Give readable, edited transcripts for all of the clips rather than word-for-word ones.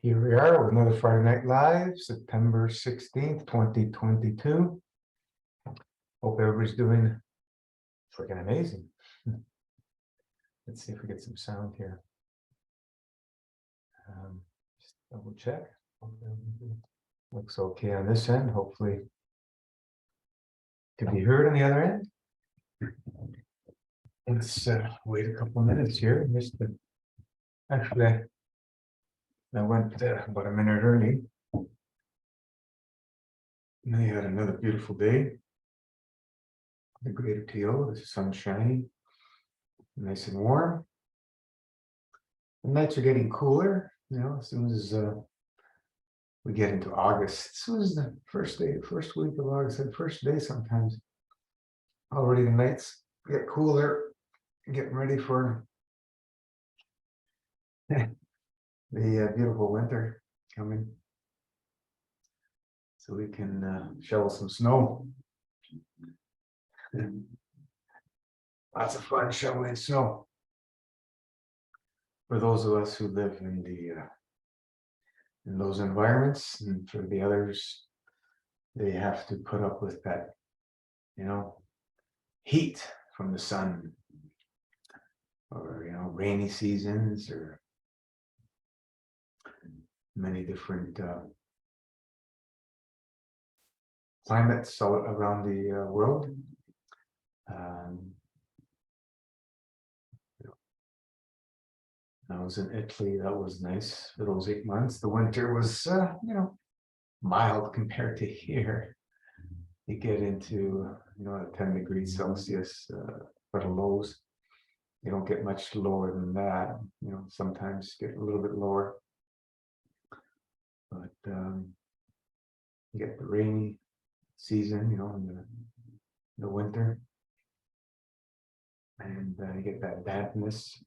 Here we are with another Friday Night Live, September 16th, 2022. Hope everybody's doing freaking amazing. Let's see if we get some sound here. Just double check. Looks okay on this end. Hopefully to be heard on the other end. Let's wait a couple of minutes here. Actually, I went about a minute early. Now you had another beautiful day. The greater TO, the sun's shining, nice and warm. The nights are getting cooler, as soon as we get into August. As soon as the first week of August, and first day sometimes. Already the nights get cooler, getting ready for the beautiful winter coming. So we can shovel some snow. Lots of fun shoveling snow. For those of us who live in those environments, and for the others, they have to put up with that, heat from the sun, or rainy seasons, or many different climates all around the world. I was in Italy. That was nice for those 8 months. The winter was, mild compared to here. You get into, 10 degrees Celsius for the lows. You don't get much lower than that. Sometimes get a little bit lower. But you get the rainy season, in the winter. And you get that dampness.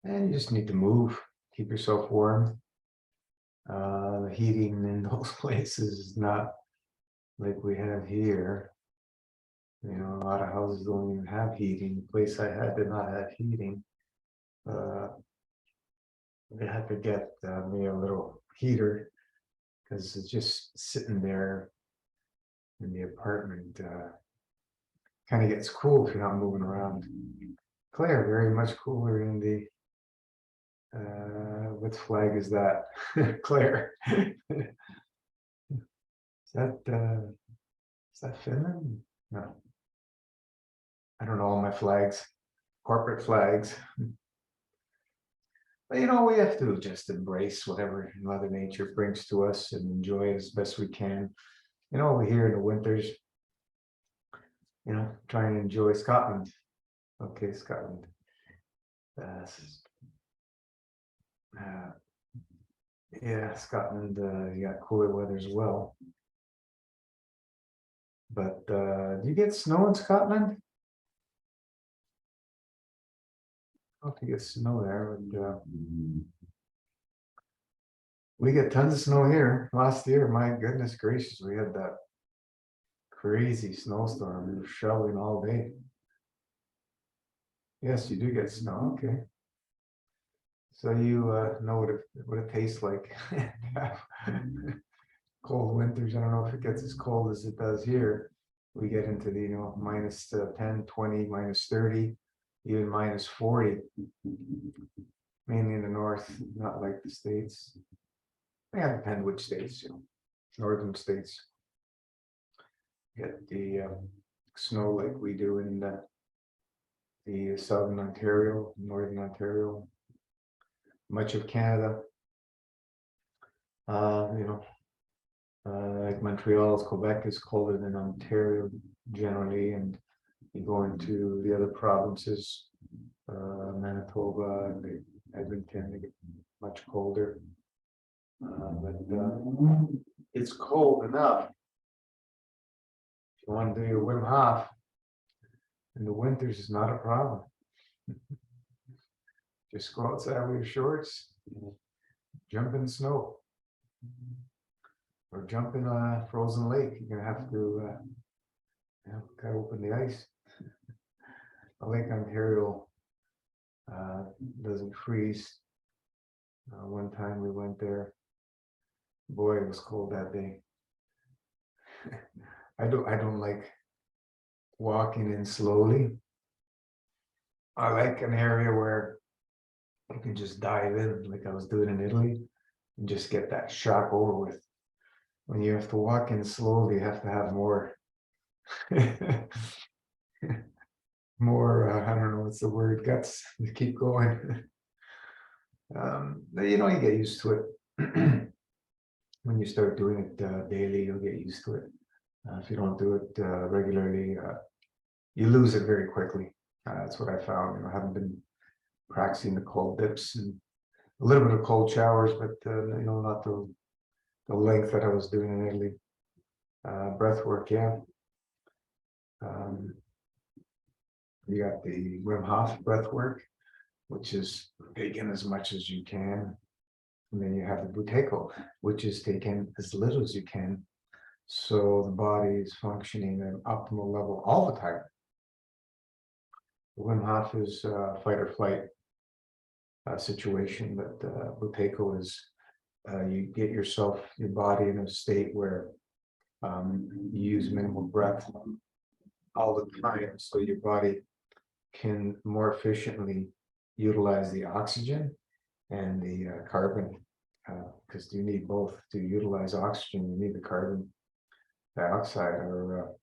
And you just need to move, keep yourself warm. The heating in those places is not like we have here. A lot of houses don't even have heating. The place I had did not have heating. They had to get me a little heater because it's just sitting there in the apartment. Kind of gets cool if you're not moving around. Claire, very much cooler in the what flag is that? Claire. Is that Finland? No. I don't know all my flags, corporate flags. But we have to just embrace whatever Mother Nature brings to us and enjoy it as best we can. Over here in the winters, try and enjoy Scotland. Okay, Scotland. Yeah, Scotland, you got cooler weather as well. But do you get snow in Scotland? I don't think you get snow there, but we get tons of snow here. Last year, my goodness gracious, we had that crazy snowstorm. We were shoveling all day. Yes, you do get snow. Okay. So you know what it tastes like. Cold winters. I don't know if it gets as cold as it does here. We get into the minus 10, 20, minus 30, even minus 40. Mainly in the north, not like the States. Yeah, depend which states. Northern states get the snow like we do in the southern Ontario, northern Ontario. Much of Canada, like Montreal, Quebec is colder than Ontario generally, and you go into the other provinces, Manitoba and Edmonton, they get much colder. But it's cold enough. If you want to do your Wim Hof in the winters, is not a problem. Just go outside with your shorts, jump in the snow, or jump in a frozen lake. You're gonna have to cut open the ice. Lake Ontario doesn't freeze One time we went there. Boy, it was cold that day. I don't like walking in slowly. I like an area where you can just dive in, like I was doing in Italy, and just get that shock over with. When you have to walk in slowly, you have to have more, more. I don't know what's the word, guts to keep going. You know, you get used to it. When you start doing it daily, you'll get used to it. If you don't do it regularly, you lose it very quickly. That's what I found. You know, I haven't been practicing the cold dips and a little bit of cold showers, but you know, not the length that I was doing in Italy. Breath work, yeah. You got the Wim Hof breath work, which is taken as much as you can. And then you have the Buteyko, which is taken as little as you can. So the body is functioning at an optimal level all the time. Wim Hof is fight or flight situation, but Buteyko is you get yourself, your body in a state where you use minimal breath all the time, so your body can more efficiently utilize the oxygen and the carbon, because you need both to utilize oxygen. You need the carbon dioxide, or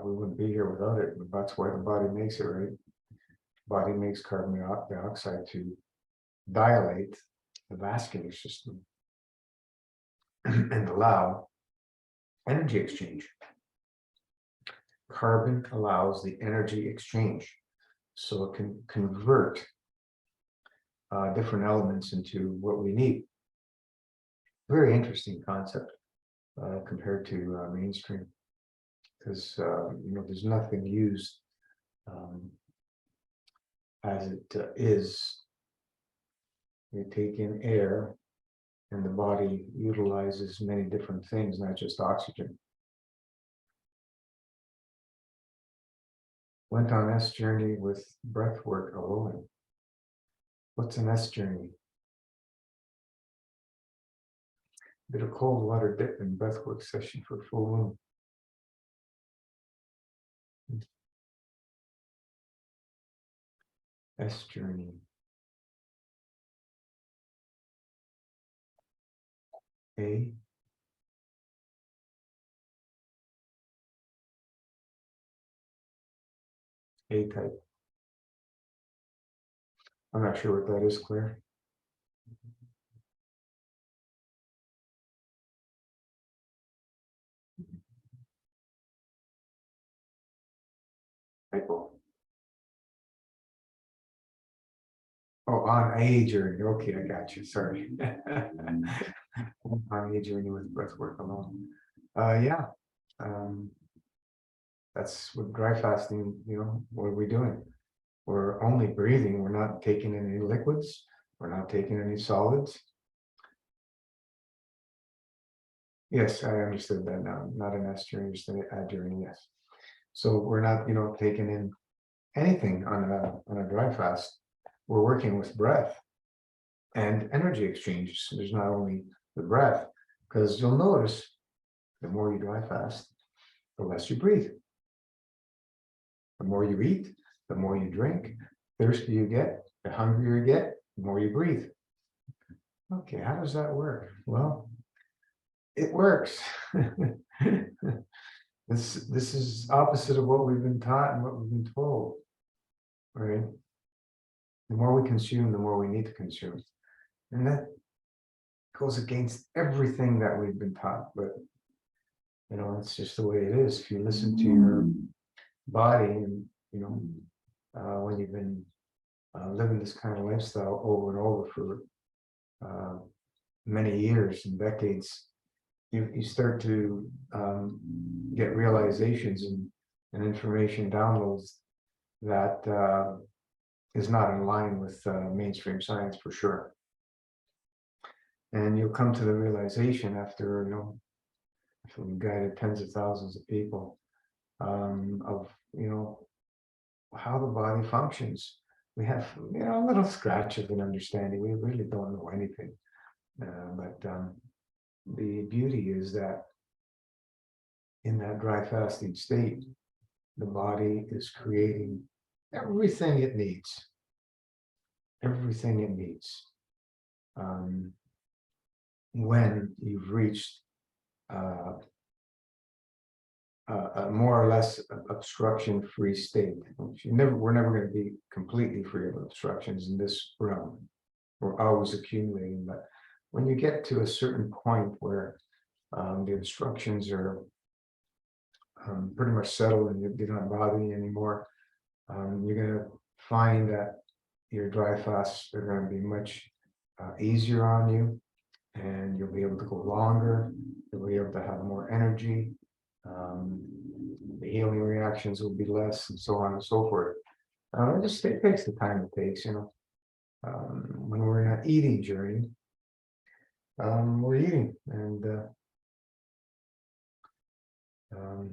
we wouldn't be here without it. But that's why the body makes it, right? The body makes carbon dioxide to dilate the vascular system and allow energy exchange. Carbon allows the energy exchange, so it can convert different elements into what we need. Very interesting concept compared to mainstream, because you know, there's nothing used as it is. You take in air, and the body utilizes many different things, not just oxygen. Went on S journey with breath work alone. What's an S journey? Did a cold water dip and breath work session for full moon. S journey. A type. I'm not sure what that is, Claire. Typo. Oh, on a journey. Okay, I got you. Sorry. On a journey with breath work alone. Yeah. That's what dry fasting, you know, what are we doing? We're only breathing. We're not taking any liquids. We're not taking any solids. Yes, I understood that now. Not an S journey, just an A journey. Yes. So we're not, you know, taking in anything on a dry fast. We're working with breath and energy exchange. So there's not only the breath, because you'll notice the more you dry fast, the less you breathe. The more you eat, the more you drink, thirsty you get, the hungrier you get, the more you breathe. Okay, how does that work? Well, it works. This is opposite of what we've been taught and what we've been told, right? The more we consume, the more we need to consume. And that goes against everything that we've been taught. But, you know, it's just the way it is. If you listen to your body and, you know, when you've been living this kind of lifestyle over and over for many years and decades, you start to get realizations and information downloads that is not in line with mainstream science for sure. And you'll come to the realization after, you know, after we've guided tens of thousands of people, of, you know, how the body functions. we have, a little scratch of an understanding. We really don't know anything. But the beauty is that in that dry fasting state, the body is creating everything it needs. Everything it needs. When you've reached a more or less obstruction-free state. We're never going to be completely free of obstructions in this realm. We're always accumulating, but when you get to a certain point where the obstructions are pretty much settled and they're not bothering you anymore, you're going to find that your dry fasts are going to be much easier on you, and you'll be able to go longer. You'll be able to have more energy. The healing reactions will be less, and so on and so forth. It takes the time it takes, when we're in an eating journey, we're eating, and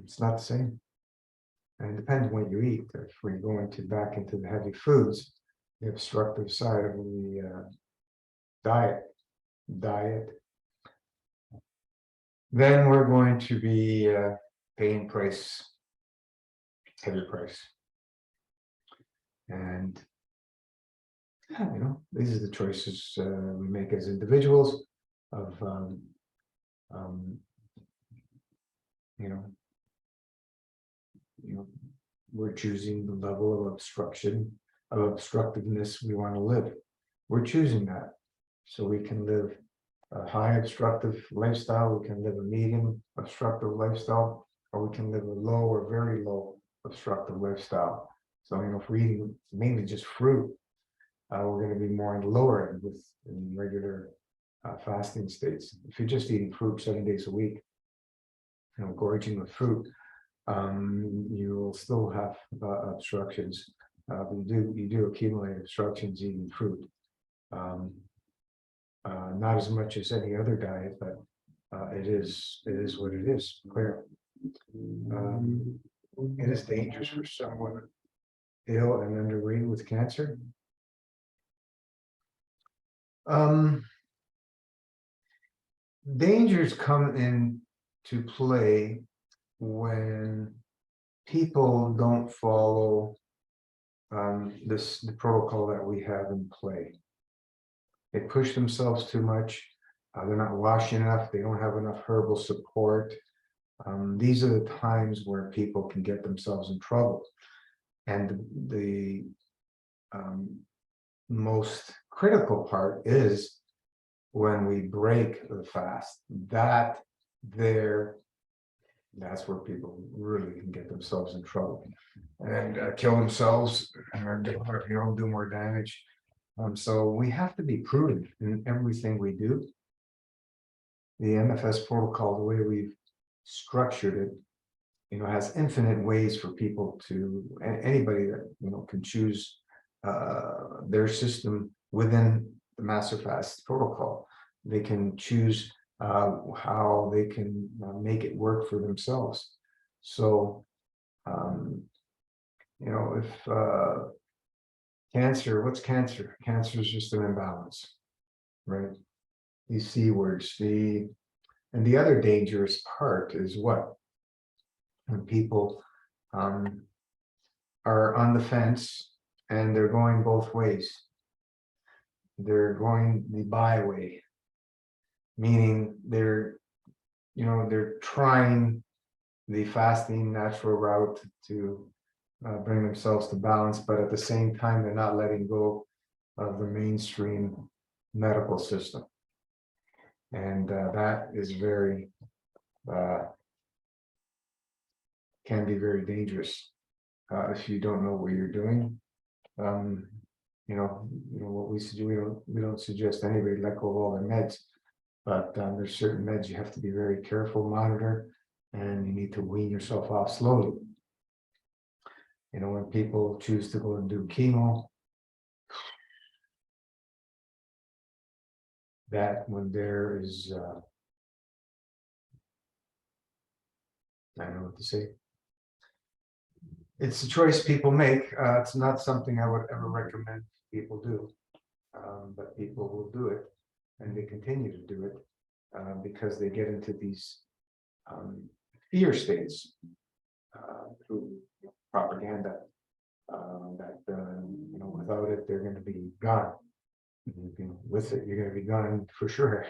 it's not the same. And it depends what you eat. If we go back into the heavy foods, the obstructive side of the diet, then we're going to be paying heavy price. And these are the choices we make as individuals of we're choosing the level of obstructiveness we want to live. We're choosing that, so we can live a high obstructive lifestyle, we can live a medium obstructive lifestyle, or we can live a low or very low obstructive lifestyle. So, if we're eating mainly just fruit, we're going to be more in the lower end in regular fasting states. If you're just eating fruit 7 days a week, gorging with fruit, you will still have obstructions. You do accumulate obstructions eating fruit. Not as much as any other diet, but it is what it is. Clear. It is dangerous for someone ill and underweight with cancer. Dangers come into play when people don't follow the protocol that we have in play. They push themselves too much. They're not washing enough. They don't have enough herbal support. These are the times where people can get themselves in trouble. And the most critical part is when we break the fast. That's where people really can get themselves in trouble and kill themselves or do more damage. So we have to be prudent in everything we do. The MFS protocol, the way we've structured it, has infinite ways for people anybody that can choose their system within the Master Fast protocol. They can choose how they can make it work for themselves. So, if cancer, what's cancer? Cancer is just an imbalance, right? These C words. And the other dangerous part is what? When people are on the fence and they're going both ways. They're going the byway, meaning they're trying the fasting natural route to bring themselves to balance, but at the same time, they're not letting go of the mainstream medical system. And that is can be very dangerous if you don't know what you're doing. What we suggest, we don't suggest anybody let go of all their meds, but there's certain meds you have to be very careful, monitor, and you need to wean yourself off slowly. When people choose to go and do chemo, that when there is, I don't know what to say. it's a choice people make. It's not something I would ever recommend people do, but people will do it, and they continue to do it because they get into these fear states through propaganda that without it they're going to be gone. With it, you're going to be gone for sure.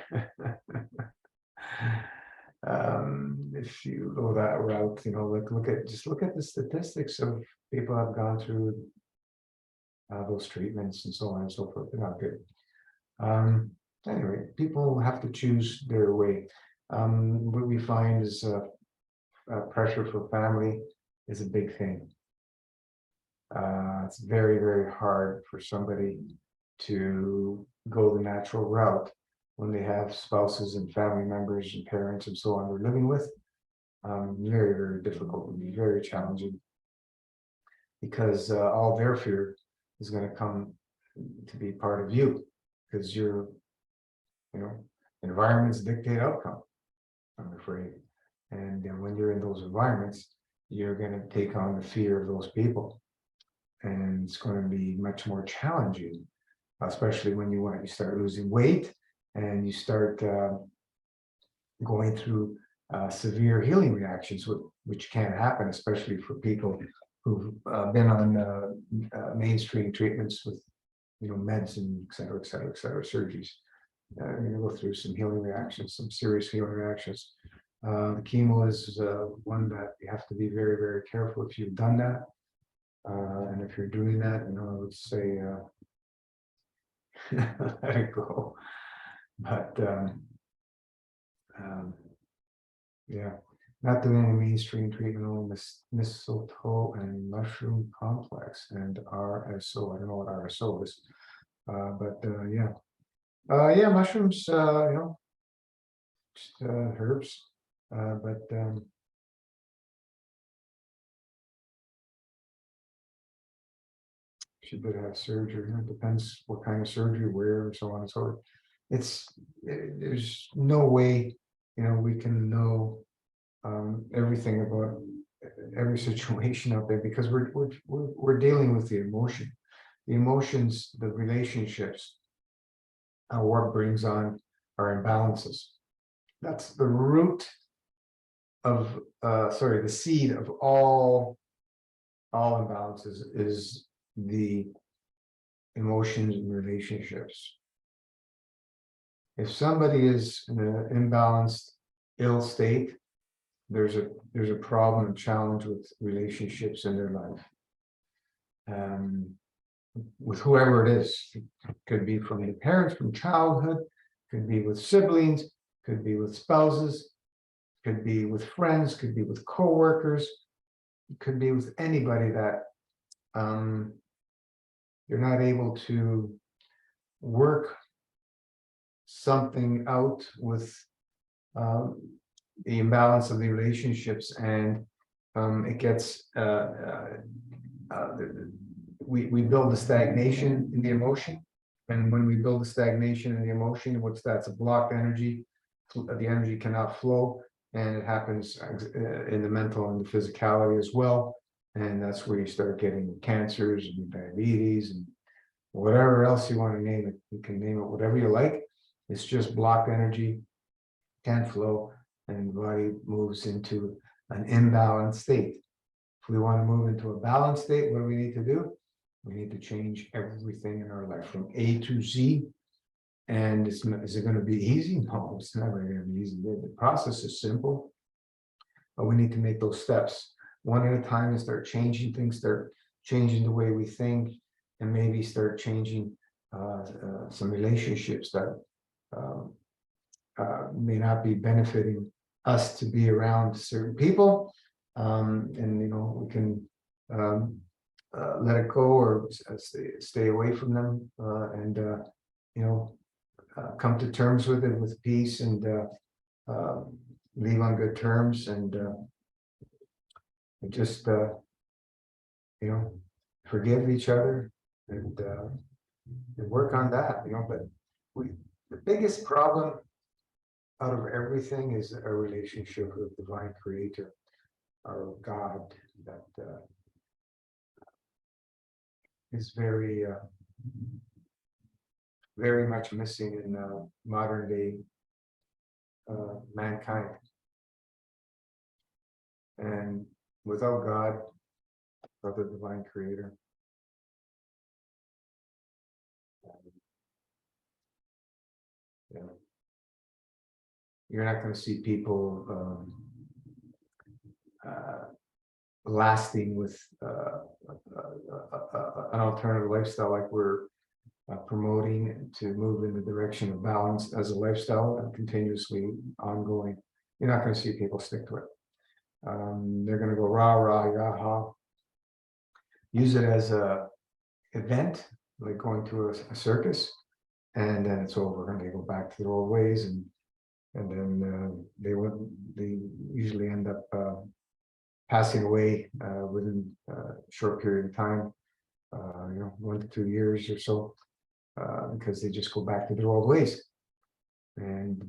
If you go that route, look at the statistics of people who have gone through those treatments and so on and so forth. They're not good. Anyway, people have to choose their way. What we find is pressure for family is a big thing. It's very, very hard for somebody to go the natural route when they have spouses and family members and parents and so on they're living with. Very, very difficult and very challenging, because all their fear is going to come to be part of you, because your environments dictate outcome, I'm afraid. And when you're in those environments, you're going to take on the fear of those people, and it's going to be much more challenging, especially when you start losing weight and you start going through severe healing reactions, which can happen, especially for people who've been on mainstream treatments with meds and et cetera, surgeries. You're going to go through some healing reactions, some serious healing reactions. The chemo is one that you have to be very, very careful if you've done that. And if you're doing that, I would say let it go. But yeah, not doing any mainstream treatment on mistletoe and mushroom complex and RSO. I don't know what RSO is, but yeah, mushrooms. Just herbs, but she did have surgery. It depends what kind of surgery, where, and so on and so forth. There's no way we can know everything about every situation out there, because we're dealing with the emotions, the relationships, what brings on our imbalances. That's the root of the seed of all imbalances is the emotions and relationships. If somebody is in an imbalanced, ill state, there's a problem, a challenge with relationships in their life. With whoever it is, it could be from the parents, from childhood, could be with siblings, could be with spouses, could be with friends, could be with coworkers, could be with anybody that you're not able to work something out with the imbalance of the relationships, and it gets we build a stagnation in the emotion, and when we build a stagnation in the emotion, what's that's a blocked energy. The energy cannot flow, and it happens in the mental and the physicality as well, and that's where you start getting cancers and diabetes and whatever else you want to name it. You can name it whatever you like. It's just blocked energy, can't flow, and the body moves into an imbalanced state. If we want to move into a balanced state, what do we need to do? We need to change everything in our life from A to Z. And is it going to be easy? No, it's never going to be easy. The process is simple, but we need to make those steps one at a time and start changing things, start changing the way we think, and maybe start changing some relationships that may not be benefiting us to be around certain people. And we can let it go, or stay away from them, and come to terms with it with peace, and leave on good terms, and just forgive each other, and work on that. But the biggest problem out of everything is a relationship with divine creator, our God, that is very, very much missing in modern day mankind. And without God, without the divine creator, you know, you're not going to see people lasting with an alternative lifestyle like we're promoting to move in the direction of balance as a lifestyle and continuously ongoing. You're not going to see people stick to it. They're going to go rah, rah, yaha, use it as a event, like going to a circus, and then it's over and they go back to their old ways, and then they usually end up passing away within a short period of time, 1 to 2 years or so, because they just go back to their old ways. And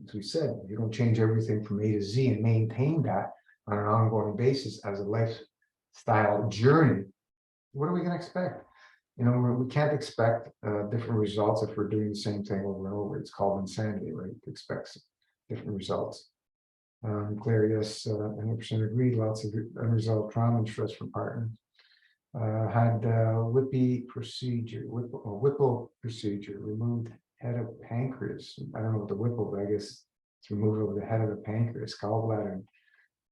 as we said, you don't change everything from A to Z and maintain that on an ongoing basis as a lifestyle journey. What are we going to expect? We can't expect different results if we're doing the same thing over and over. It's called insanity, right? To expect different results. Claire, yes, 100% agreed. Lots of unresolved trauma and stress from partner. Had Whipple procedure, removed head of pancreas. I don't know what the Whipple, but I guess it's removal of the head of the pancreas, gallbladder, and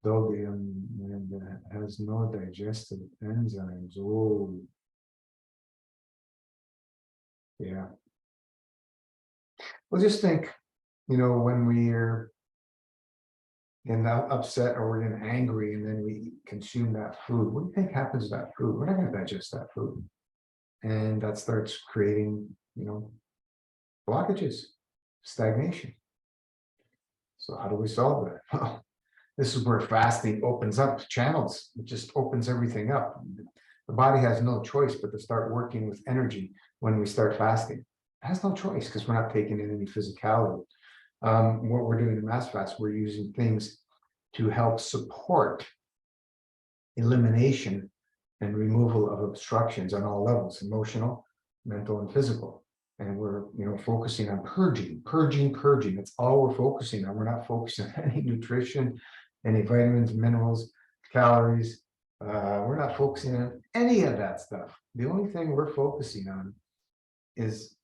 duodenum, and has no digestive enzymes. Oh, yeah. Well, just think, when we're upset or we're getting angry and then we consume that food, what do you think happens to that food? We're not going to digest that food. And that starts creating, blockages, stagnation. So how do we solve that? Well, this is where fasting opens up channels. It just opens everything up. The body has no choice but to start working with energy when we start fasting. It has no choice because we're not taking in any physicality. What we're doing in mass fast, we're using things to help support elimination and removal of obstructions on all levels, emotional, mental, and physical. And we're, focusing on purging. That's all we're focusing on. We're not focusing on any nutrition, any vitamins, minerals, calories. We're not focusing on any of that stuff. The only thing we're focusing on is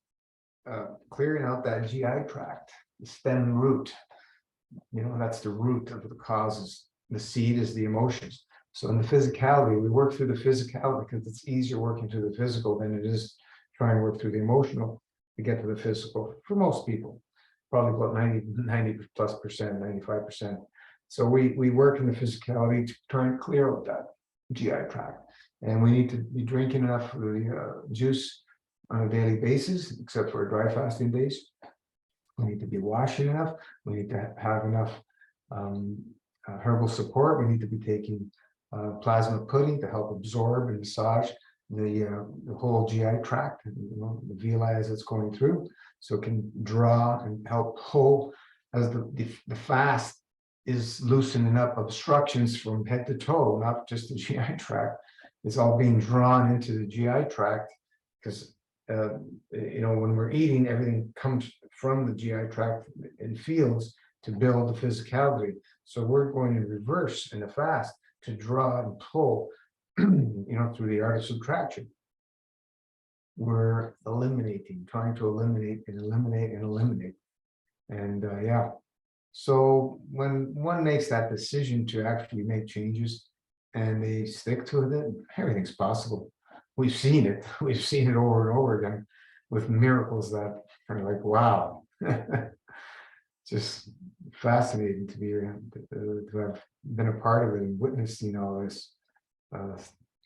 clearing out that GI tract, the stem root. That's the root of the causes. The seed is the emotions. So in the physicality, we work through the physicality because it's easier working through the physical than it is trying to work through the emotional to get to the physical for most people, probably about 90 plus percent, 95%. So we work in the physicality to try and clear out that GI tract. And we need to be drinking enough of the juice on a daily basis, except for dry fasting days. We need to be washing enough. We need to have enough herbal support. We need to be taking plasma pudding to help absorb and massage the whole GI tract, the villi as it's going through, so it can draw and help pull as the fast is loosening up obstructions from head to toe, not just the GI tract. It's all being drawn into the GI tract because when we're eating, everything comes from the GI tract in fields to build the physicality. So we're going in reverse in the fast to draw and pull, through the art of subtraction. We're trying to eliminate and eliminate and eliminate. And yeah, so when one makes that decision to actually make changes and they stick to it, everything's possible. We've seen it over and over again with miracles that are like, wow. Just fascinating to have been a part of it and witnessing all this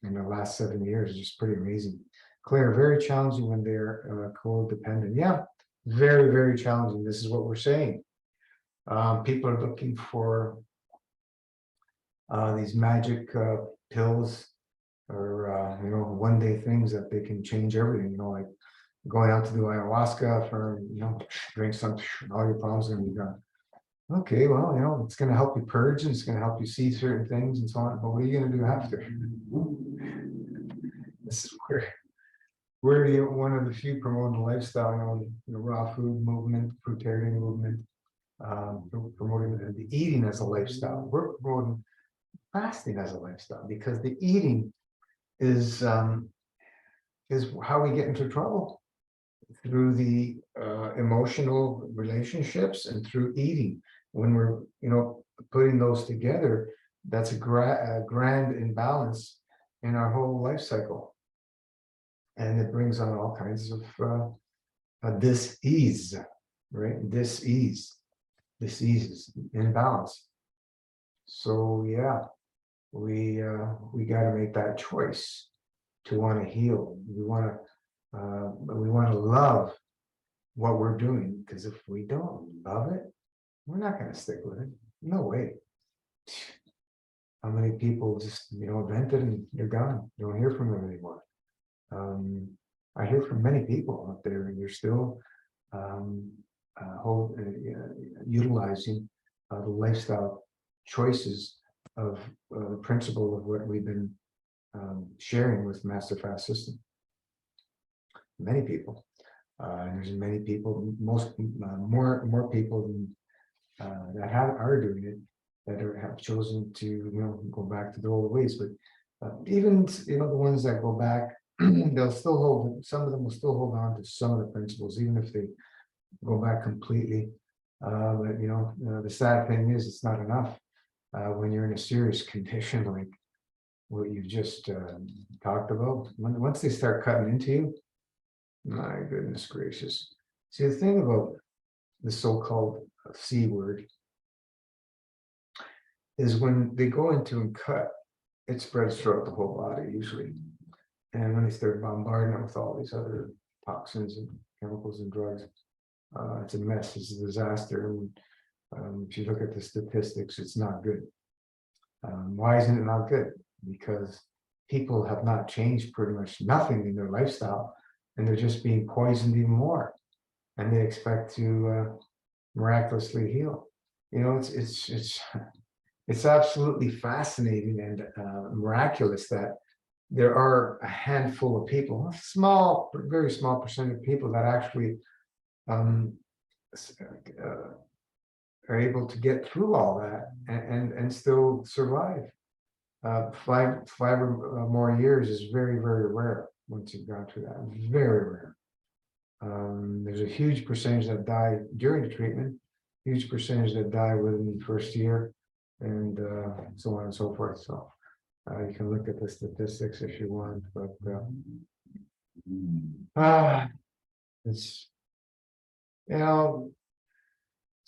in the last 7 years. Is just pretty amazing. Claire, very challenging when they're codependent. Yeah, very, very challenging. This is what we're saying. People are looking for these magic pills or one-day things that they can change everything. Like going out to do ayahuasca for drink something, all your problems are going to be gone. Okay, well, it's going to help you purge and it's going to help you see certain things and so on. But what are you going to do after? This is we're one of the few promoting the lifestyle, the raw food movement, fruitarian movement, promoting the eating as a lifestyle. We're promoting fasting as a lifestyle because the eating is how we get into trouble, through the emotional relationships and through eating. When we're putting those together, that's a grand imbalance in our whole life cycle, and it brings on all kinds of dis-ease, right? Dis-ease, diseases, imbalance. So yeah, we got to make that choice to want to heal. We want to love what we're doing, because if we don't love it, we're not going to stick with it. No way. How many people just vent it and they're gone? You don't hear from them anymore. I hear from many people out there, and they're still utilizing the lifestyle choices of the principle of what we've been sharing with Master Fast System. Many people, and there's many people, more people than that are doing it, that have chosen to go back to the old ways. But even the ones that go back, they'll still hold. Some of them will still hold on to some of the principles, even if they go back completely. But the sad thing is, it's not enough when you're in a serious condition like what you've just talked about. Once they start cutting into you, my goodness gracious. See, the thing about the so-called C word is when they go into and cut, it spreads throughout the whole body usually. And when they start bombarding it with all these other toxins and chemicals and drugs, it's a mess, it's a disaster. And if you look at the statistics, it's not good. Why isn't it not good? Because people have not changed pretty much nothing in their lifestyle, and they're just being poisoned even more. And they expect to miraculously heal. It's absolutely fascinating and miraculous that there are a handful of people, a small, very small percent of people that actually are able to get through all that and still survive. 5 or more years is very, very rare. Once you've gone through that, very rare. There's a huge percentage that die during the treatment, huge percentage that die within the first year, and so on and so forth. So you can look at the statistics if you want, but it's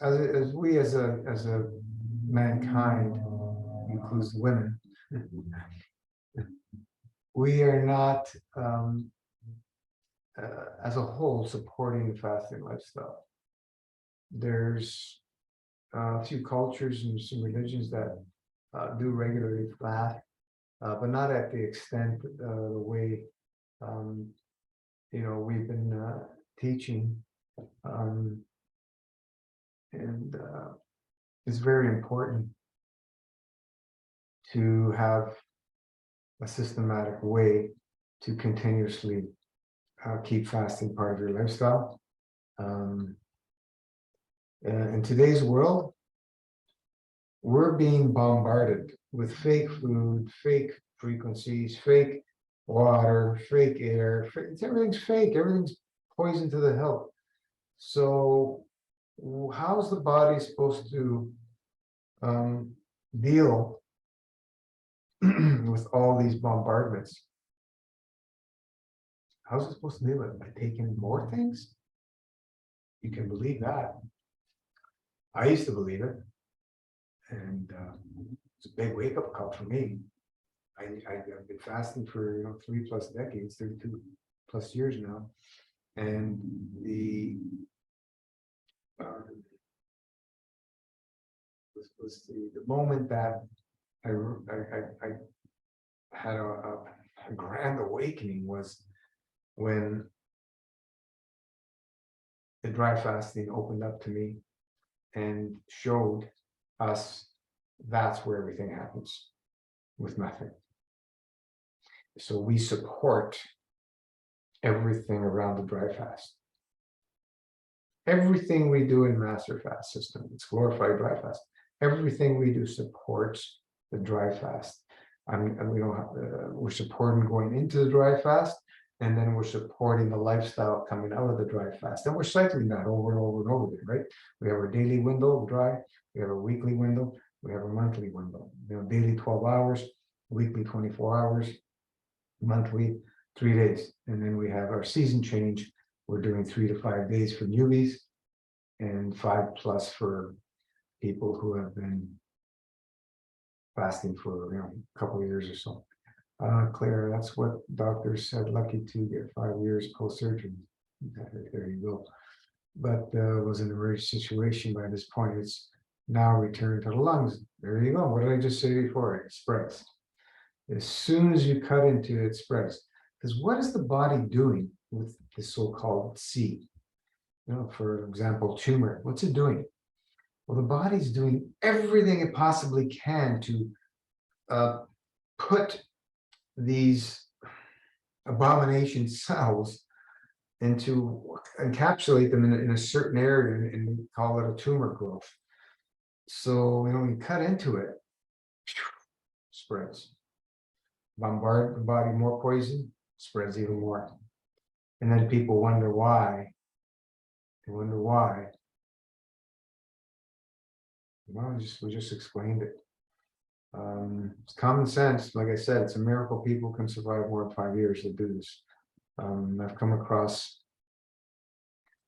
as we as a mankind, includes women, we are not as a whole supporting the fasting lifestyle. There's a few cultures and some religions that do regularly fast, but not at the extent the way we've been teaching, and it's very important to have a systematic way to continuously keep fasting part of your lifestyle. In today's world, we're being bombarded with fake food, fake frequencies, fake water, fake air. Everything's fake. Everything's poison to the health. So how's the body supposed to deal with all these bombardments? How's it supposed to deal with it? By taking more things? You can believe that. I used to believe it, and it's a big wake-up call for me. I've been fasting for 3+ decades, 32+ years now, and the was the moment that I had a grand awakening was when the dry fasting opened up to me and showed us that's where everything happens, with nothing. So we support everything around the dry fast. Everything we do in master fast system, it's glorified dry fast. Everything we do supports the dry fast. And we don't have, we're supporting going into the dry fast, and then we're supporting the lifestyle coming out of the dry fast. And we're cycling that over and over and over again, right? We have our daily window of dry, we have a weekly window, we have a monthly window. Daily 12 hours, weekly 24 hours, monthly 3 days. And then we have our season change. We're doing 3 to 5 days for newbies and 5+ for people who have been fasting for a couple of years or so. Claire, that's what doctors said, lucky to get 5 years post-surgery. There you go. But it was an emergency situation by this point. It's now returned to the lungs. There you go. What did I just say before? It spreads. As soon as you cut into it, it spreads. Because what is the body doing with the so-called seed? For example, tumor. What's it doing? Well, the body's doing everything it possibly can to put these abomination cells into, encapsulate them in a certain area, and we call it a tumor growth. So, you cut into it, spreads. Bombard the body more poison, spreads even more. And then people wonder why. They wonder why. Well, we just explained it. It's common sense. Like I said, it's a miracle people can survive more than 5 years to do this. I've come across,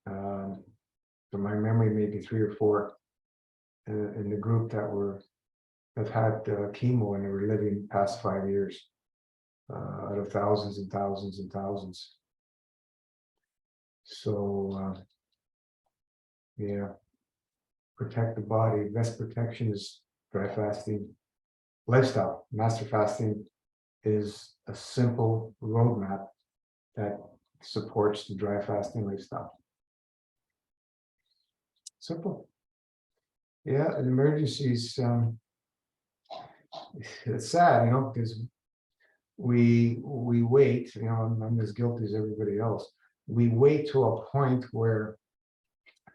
from my memory, maybe 3 or 4 in the group that had chemo, and they were living past 5 years, out of thousands and thousands and thousands. So, yeah, protect the body. Best protection is dry fasting lifestyle. Master fasting is a simple roadmap that supports the dry fasting lifestyle. Simple. Yeah, in emergencies, it's sad, because we wait, I'm as guilty as everybody else. We wait to a point where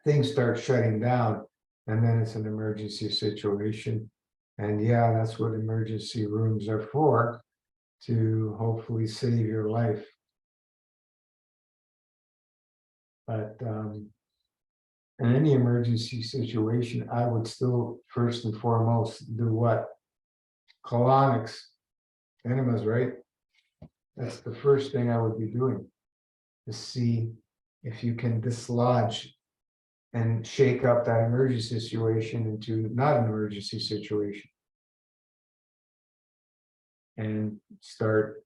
things start shutting down, and then it's an emergency situation. And yeah, that's what emergency rooms are for, to hopefully save your life. But in any emergency situation, I would still first and foremost do what? Colonics, enemas, right? That's the first thing I would be doing, to see if you can dislodge and shake up that emergency situation into not an emergency situation, and start,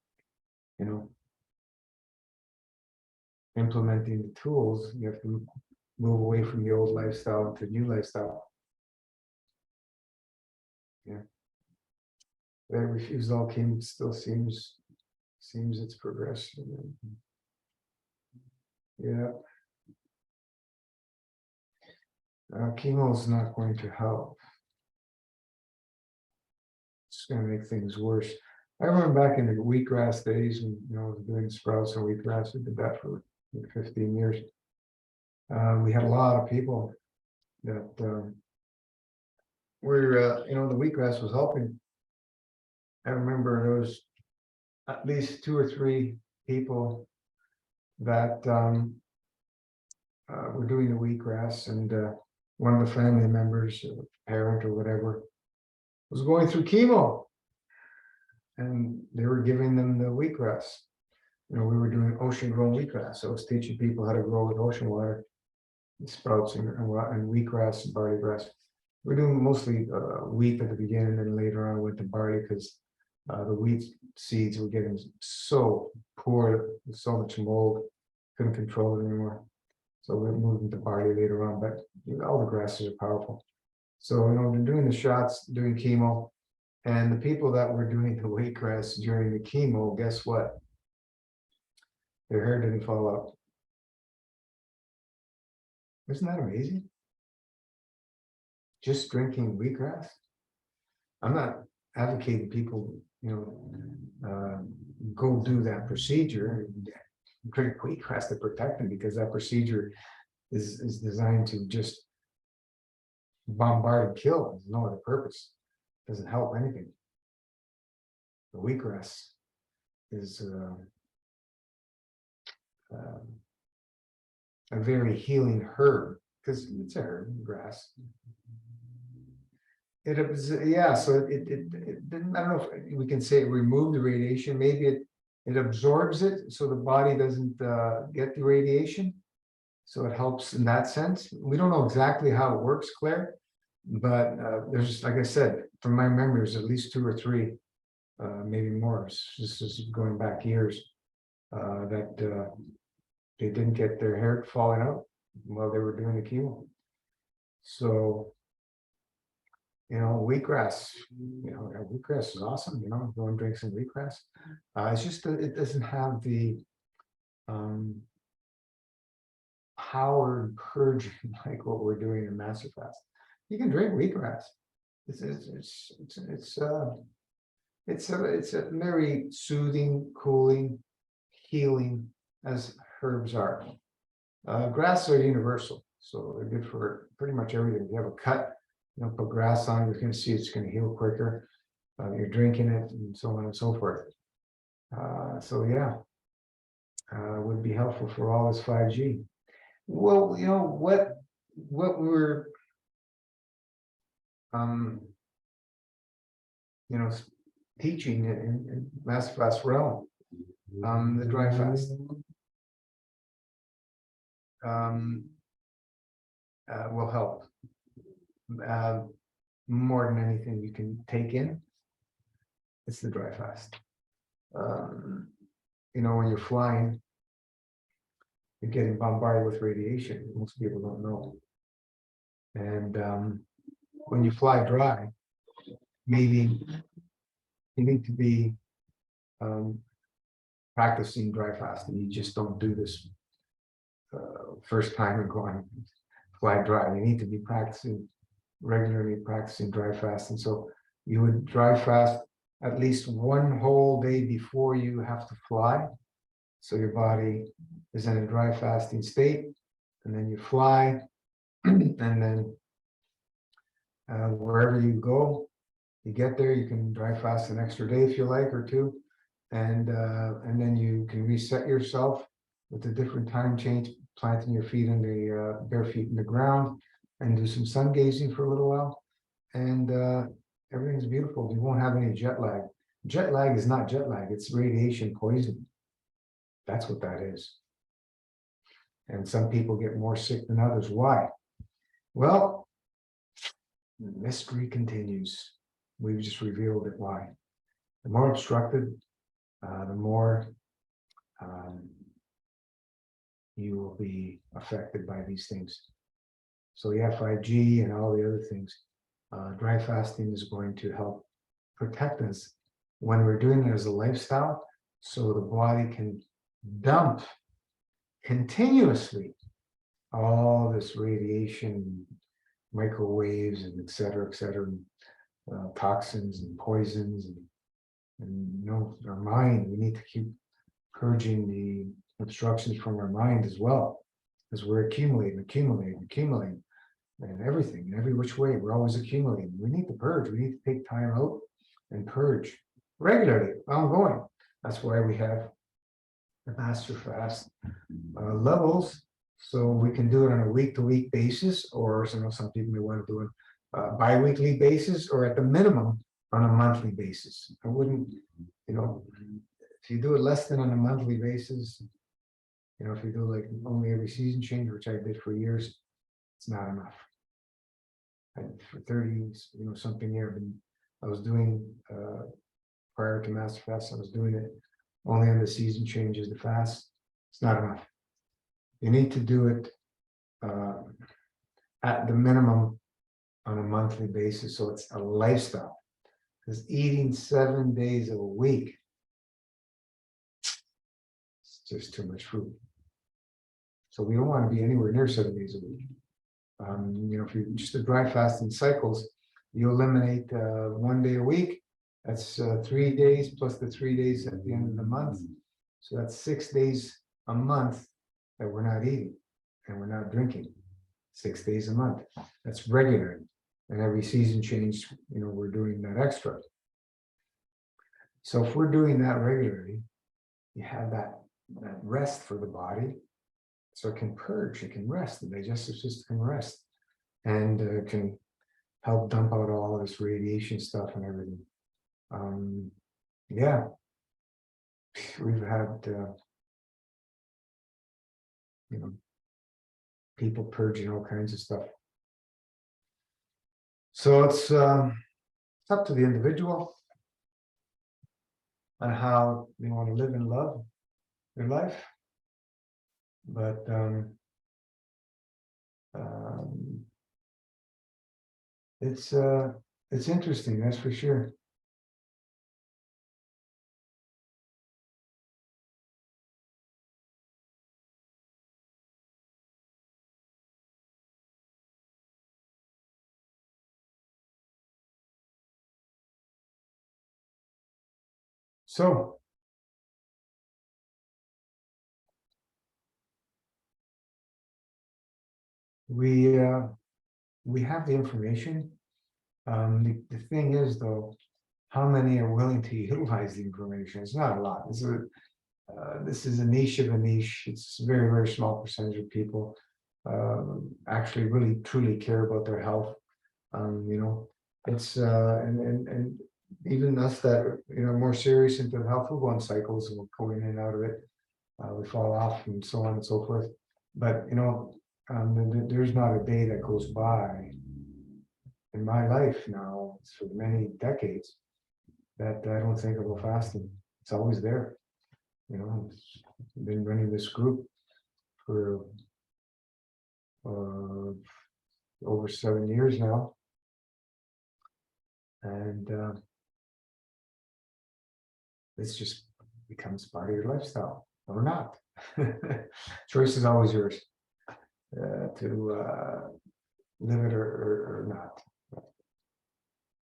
implementing the tools. You have to move away from the old lifestyle to new lifestyle. Yeah, that refusal came still seems it's progressing. Yeah, chemo is not going to help. It's going to make things worse. I remember back in the wheatgrass days when I was doing sprouts and wheatgrass. We did that for 15 years. We had a lot of people that were, the wheatgrass was helping. I remember there was at least 2 or 3 people that were doing the wheatgrass, and one of the family members, a parent or whatever, was going through chemo, and they were giving them the wheatgrass. We were doing ocean-grown wheatgrass. So I was teaching people how to grow with ocean water, sprouts and wheatgrass and barley grass. We're doing mostly wheat at the beginning, and later on went to barley, because the wheat seeds were getting so poor, so much mold, couldn't control it anymore. So we're moving to barley later on, but all the grasses are powerful. So, they're doing the shots, doing chemo, and the people that were doing the wheatgrass during the chemo, guess what? Their hair didn't fall out. Isn't that amazing? Just drinking wheatgrass. I'm not advocating people, go do that procedure. drink wheatgrass to protect them, because that procedure is designed to just bombard and kill. There's no other purpose. Doesn't help anything. The wheatgrass is a very healing herb, because it's a herb, grass. Yeah, so it didn't, I don't know if we can say it removed the radiation. Maybe it absorbs it, so the body doesn't get the radiation. So it helps in that sense. We don't know exactly how it works, Claire, but there's, like I said, from my memory, there's at least 2 or 3, maybe more. This is going back years, that they didn't get their hair falling out while they were doing the chemo. So, wheatgrass, wheatgrass is awesome. Go and drink some wheatgrass. It's just that it doesn't have the power and purging like what we're doing in Master Fast. You can drink wheatgrass. It's a very soothing, cooling, healing, as herbs are. Grass are universal, so they're good for pretty much everything. If you have a cut, put grass on, you're going to see it's going to heal quicker. You're drinking it, and so on and so forth. So yeah, would be helpful for all this 5G. Well, what we're teaching in Master Fast realm, the dry fast, will help more than anything you can take in. It's the dry fast. When you're flying, you're getting bombarded with radiation. Most people don't know. And when you fly dry, maybe you need to be practicing dry fasting. You just don't do this first time and go and fly dry. You need to be regularly practicing dry fasting. So you would dry fast at least 1 whole day before you have to fly. So your body is in a dry fasting state, and then you fly, and then wherever you go, you get there, you can dry fast an extra day if you like, or 2, and then you can reset yourself with a different time change, planting your feet in the bare feet in the ground, and do some sun gazing for a little while, and everything's beautiful. You won't have any jet lag. Jet lag is not jet lag; it's radiation poisoning. That's what that is. And some people get more sick than others. Why? Well, the mystery continues. We've just revealed it why. The more obstructed, the more you will be affected by these things. So yeah, 5G and all the other things. Dry fasting is going to help protect us when we're doing it as a lifestyle, so the body can dump continuously all this radiation, microwaves, and et cetera, toxins and poisons, and our mind. We need to keep purging the obstructions from our mind as well, because we're accumulating, and everything, in every which way, we're always accumulating. We need to purge. We need to take time out and purge regularly, ongoing. That's why we have the Master Fast levels, so we can do it on a week-to-week basis, or some people may want to do it bi-weekly basis, or at the minimum on a monthly basis. I wouldn't, if you do it less than on a monthly basis, if you do like only every season change, which I did for years, it's not enough. For 30 something years, I was doing prior to Master Fast, I was doing it only on the season changes, the fast. It's not enough. You need to do it at the minimum on a monthly basis, so it's a lifestyle. Because eating 7 days a week, it's just too much food. So we don't want to be anywhere near 7 days a week. If you just the dry fasting cycles, you eliminate 1 day a week. That's 3 days plus the 3 days at the end of the month. So that's 6 days a month that we're not eating and we're not drinking. 6 days a month. That's regular. And every season change, we're doing that extra. So if we're doing that regularly, you have that rest for the body. So it can purge, it can rest, the digestive system can rest, and can help dump out all this radiation stuff and everything. Yeah, we've had, people purging all kinds of stuff. So it's up to the individual on how they want to live and love their life. But it's interesting, that's for sure. So we have the information. The thing is, though, how many are willing to utilize the information? It's not a lot. This is a niche of a niche. It's a very, very small percentage of people actually really truly care about their health. It's and even us that more serious into the health, we'll go on cycles and we'll go in and out of it. We fall off and so on and so forth. But there's not a day that goes by in my life now for many decades that I don't think about fasting. It's always there. I've been running this group for over 7 years now, and this just becomes part of your lifestyle or not. Choice is always yours to live it or not.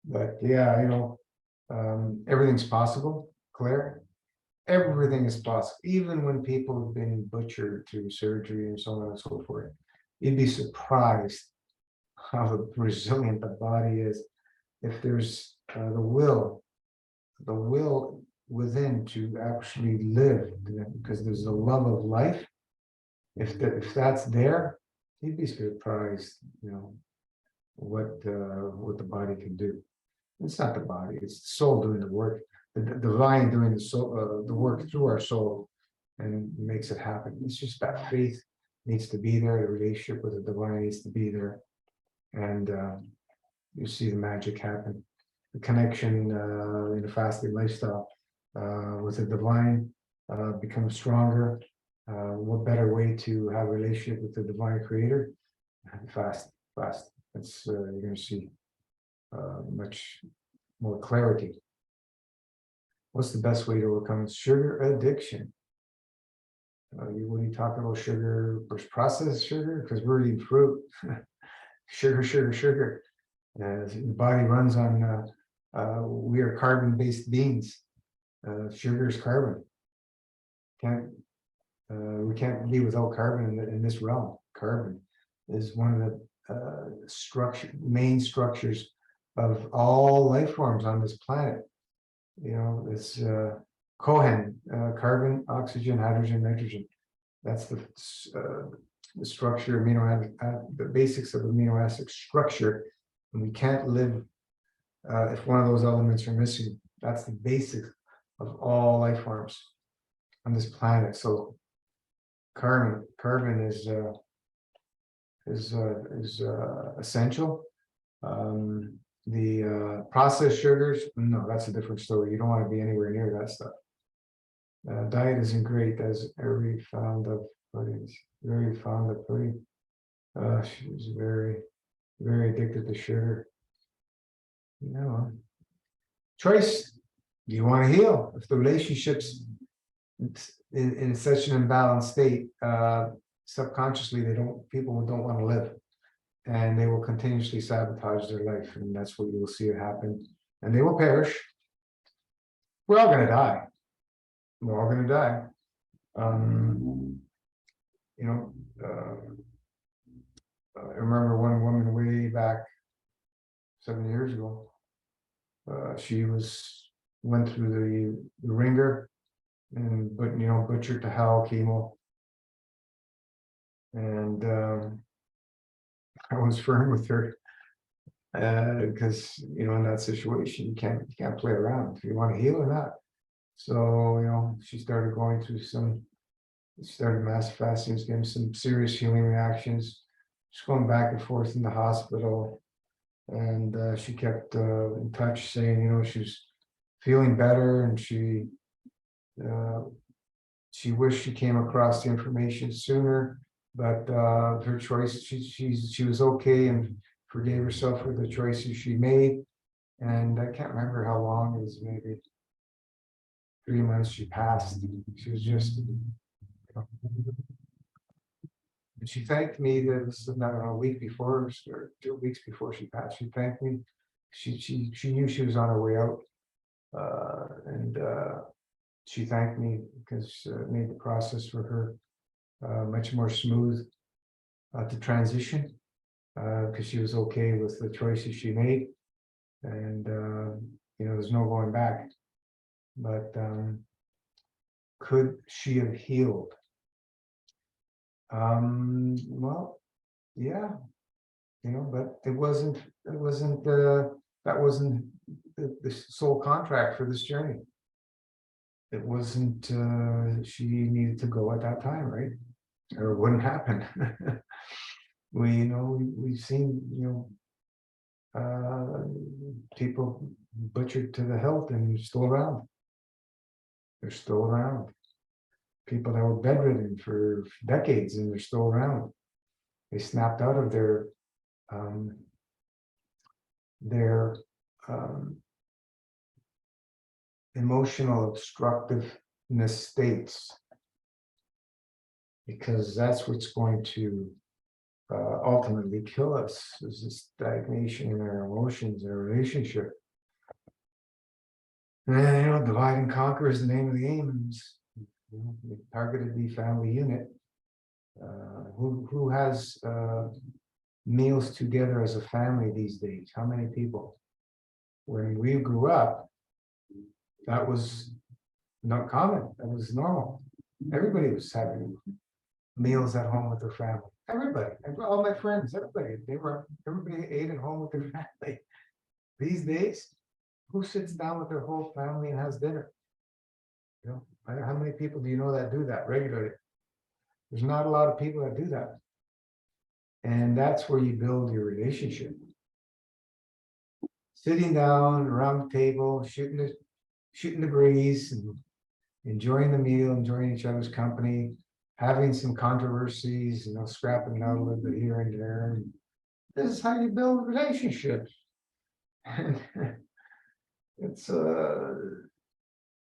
But yeah, everything's possible, Claire. Everything is possible, even when people have been butchered through surgery and so on and so forth. You'd be surprised how resilient the body is if there's the will within to actually live, because there's a love of life. If that's there, you'd be surprised, what the body can do. It's not the body; it's the soul doing the work. The divine doing the soul, the work through our soul, and makes it happen. It's just that faith needs to be there. The relationship with the divine needs to be there, and you see the magic happen. The connection in the fasting lifestyle with the divine becomes stronger. What better way to have a relationship with the divine creator? Fast. It's you're going to see much more clarity. What's the best way to overcome sugar addiction? When you talk about sugar versus processed sugar, because we're eating fruit, sugar. The body runs on. We are carbon-based beings. Sugar is carbon. We can't be without carbon in this realm. Carbon is one of the main structures of all life forms on this planet. It's Cohen, carbon, oxygen, hydrogen, nitrogen. That's the structure, the basics of amino acid structure. And we can't live if one of those elements are missing. That's the basics of all life forms on this planet. So carbon is essential. The processed sugars, no, that's a different story. You don't want to be anywhere near that stuff. Diet isn't great, as every fond of puddings. Very fond of pudding. She's very, very addicted to sugar. Choice. Do you want to heal? If the relationship's in such an imbalanced state, subconsciously people don't want to live. And they will continuously sabotage their life, and that's what you will see it happen. And they will perish. We're all going to die. We're all going to die. You know, I remember one woman way back 7 years ago. She went through the ringer, and butchered to hell, chemo, and I was firm with her, because in that situation you can't play around if you want to heal or not. So she started going through she started mass fasting, getting some serious healing reactions. She's going back and forth in the hospital, and she kept in touch, saying she was feeling better, and she wished she came across the information sooner, but her choice, she was okay and forgave herself for the choices she made. And I can't remember how long it was, maybe 3 months she passed. She was just, she thanked me. That was, I don't know, a week before, or 2 weeks before she passed. She thanked me. She knew she was on her way out, and she thanked me because it made the process for her much more smooth to transition, because she was okay with the choices she made, and there's no going back. But could she have healed? Well, yeah, but that wasn't the sole contract for this journey. It wasn't, she needed to go at that time, right? Or it wouldn't happen. We've seen, people butchered to the hilt and still around. They're still around. People that were bedridden for decades and they're still around. They snapped out of their emotional obstructiveness states, because that's what's going to ultimately kill us, is this stagnation in our emotions and our relationship. And divide and conquer is the name of the game. The targeted the family unit. Who has meals together as a family these days? How many people? When we grew up, that was not common. That was normal. Everybody was having meals at home with their family. Everybody, all my friends, everybody ate at home with their family. These days, who sits down with their whole family and has dinner? How many people do you know that do that regularly? There's not a lot of people that do that. And that's where you build your relationship. Sitting down around the table, shooting the breeze, and enjoying the meal, enjoying each other's company, having some controversies, scrapping out a little bit here and there. And this is how you build relationships. And it's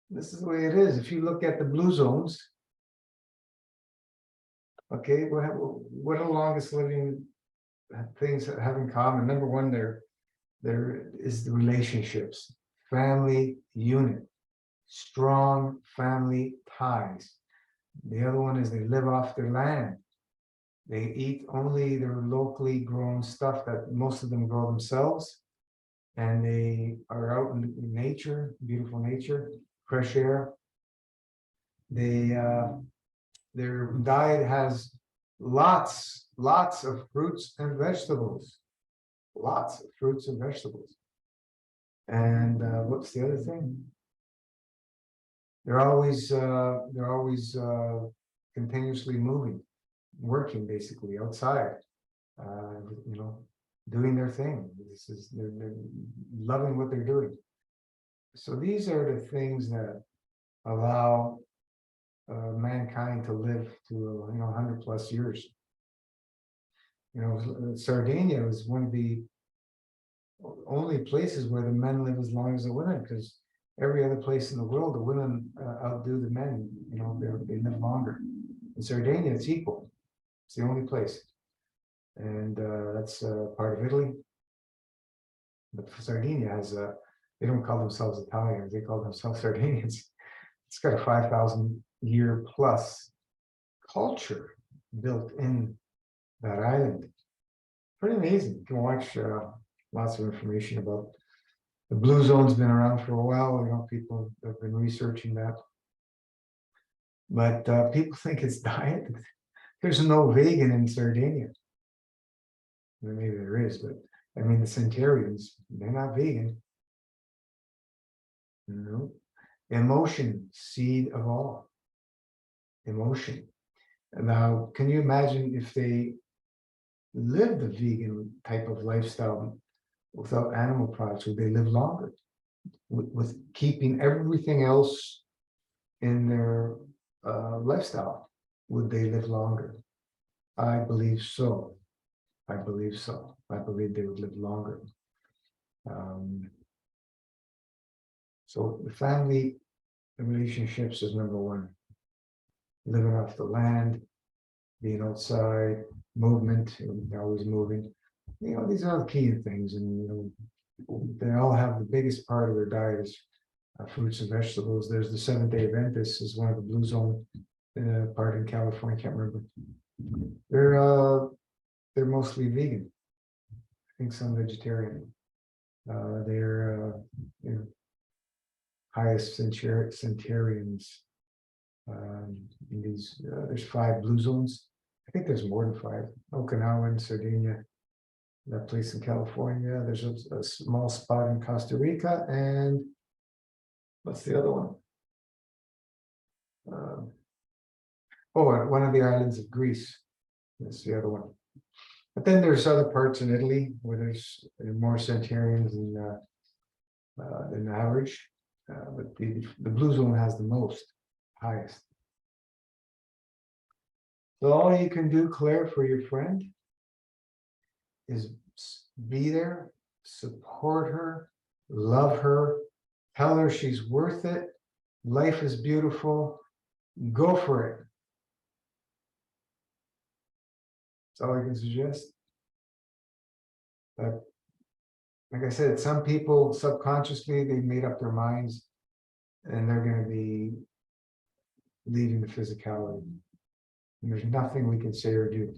this is the way it is. If you look at the blue zones, okay, what are the longest living things that have in common? Number one, there is the relationships, family unit, strong family ties. The other one is they live off their land. They eat only their locally grown stuff that most of them grow themselves. And they are out in nature, beautiful nature, fresh air. Their diet has lots of fruits and vegetables. Lots of fruits and vegetables. And what's the other thing? They're always continuously moving, working basically outside, doing their thing. They're loving what they're doing. So these are the things that allow mankind to live to 100 plus years. Sardinia is one of the only places where the men live as long as the women, because every other place in the world, the women outdo the men. They live longer. In Sardinia, it's equal. It's the only place, and that's part of Italy. But Sardinia has they don't call themselves Italians; they call themselves Sardinians. It's got a 5,000 year plus culture built in that island. Pretty amazing. You can watch lots of information about the blue zone's been around for a while. People have been researching that, but people think it's diet. There's no vegan in Sardinia. Well, maybe there is, but I mean, the Centurions, they're not vegan. No. Emotion, seed of all. Emotion. Now, can you imagine if they lived a vegan type of lifestyle without animal products? Would they live longer? With keeping everything else in their lifestyle, would they live longer? I believe so. I believe so. I believe they would live longer. So the family, the relationships is number one. Living off the land, being outside, movement, always moving. These are the key things, and they all have the biggest part of their diet is fruits and vegetables. There's the Seventh-day Adventists is one of the blue zone part in California. I can't remember. They're mostly vegan. I think some vegetarian. They're highest centurions. In these, there's 5 blue zones. I think there's more than 5. Okinawa and Sardinia, that place in California. There's a small spot in Costa Rica, and what's the other one? One of the islands of Greece. That's the other one. But then there's other parts in Italy where there's more centurions than average. But the blue zone has the most, highest. So all you can do, Claire, for your friend is be there, support her, love her, tell her she's worth it. Life is beautiful. Go for it. That's all I can suggest. But like I said, some people subconsciously, they've made up their minds and they're going to be leaving the physicality. And there's nothing we can say or do.